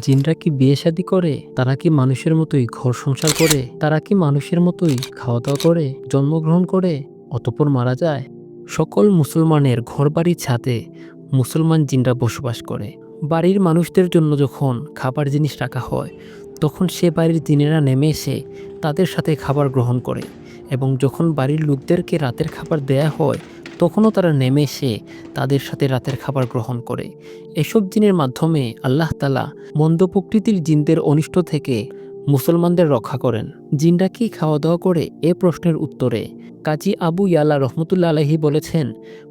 জিনরা কি বিয়ে শাদী করে? তারা কি মানুষের মতোই ঘর সংসার করে? তারা কি মানুষের মতোই খাওয়া দাওয়া করে, জন্মগ্রহণ করে, অতঃপর মারা যায়? সকল মুসলমানের ঘরবাড়ির ছাদে মুসলমান জিনরা বসবাস করে। বাড়ির মানুষদের জন্য যখন খাবার জিনিস রাখা হয়, তখন সে বাড়ির জিনেরা নেমে এসে তাদের সাথে খাবার গ্রহণ করে, এবং যখন বাড়ির লোকদেরকে রাতের খাবার দেয়া হয়, তখনও তারা নেমে এসে তাদের সাথে রাতের খাবার গ্রহণ করে। এসব জিনের মাধ্যমে আল্লাহ তাআলা মন্দ প্রকৃতির জিনদের অনিষ্ট থেকে মুসলমানদের রক্ষা করেন। জিনরা কি খাওয়া দাওয়া করে? এ প্রশ্নের উত্তরে কাজী আবু ইয়ালা রহমতুল্লাহ আলাইহি বলেছেন,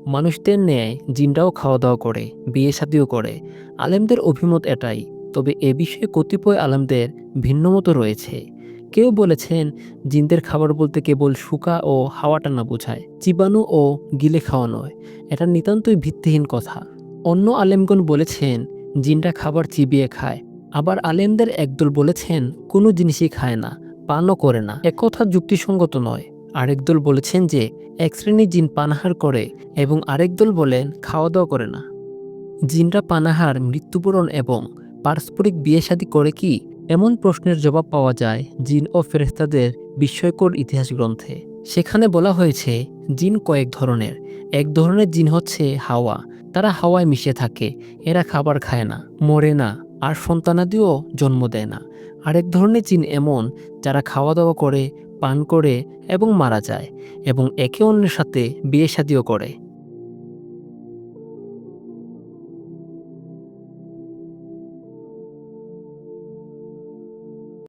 মানুষদের ন্যায় জিনরাও খাওয়া দাওয়া করে, বিয়ে শাদিও করে। আলেমদের অভিমত এটাই, তবে এ বিষয়ে কতিপয় আলেমদের ভিন্নমত রয়েছে। কেউ বলেছেন জিনদের খাবার বলতে কেবল শুকা ও হাওয়া টানা বোঝায়, জীবাণু ও গিলে খাওয়া নয়। এটা নিতান্তই ভিত্তিহীন কথা। অন্য আলেমগণ বলেছেন জিনরা খাবার চিবিয়ে খায়। আবার আলেমদের একদল বলেছেন কোনো জিনিসই খায় না, পানও করে না। একথা যুক্তিসঙ্গত নয়। আরেক দল বলেছেন যে এক শ্রেণীর জিন পানাহার করে, এবং আরেক দল বলেন খাওয়া দাওয়া করে না। জিনরা পানাহার, মৃত্যুবরণ এবং পারস্পরিক বিয়ে শাদী করে কি? এমন প্রশ্নের জবাব পাওয়া যায় জিন ও ফেরেশতাদের বিস্ময়কর ইতিহাস গ্রন্থে। সেখানে বলা হয়েছে জিন কয়েক ধরনের। এক ধরনের জিন হচ্ছে হাওয়া। তারা হাওয়ায় মিশে থাকে। এরা খাবার খায় না, মরে না, আর সন্তানাদিও জন্ম দেয় না। আরেক ধরনের জিন এমন, যারা খাওয়া দাওয়া করে, পান করে এবং মারা যায়, এবং একে অন্যের সাথে বিয়ে শাদীও করে।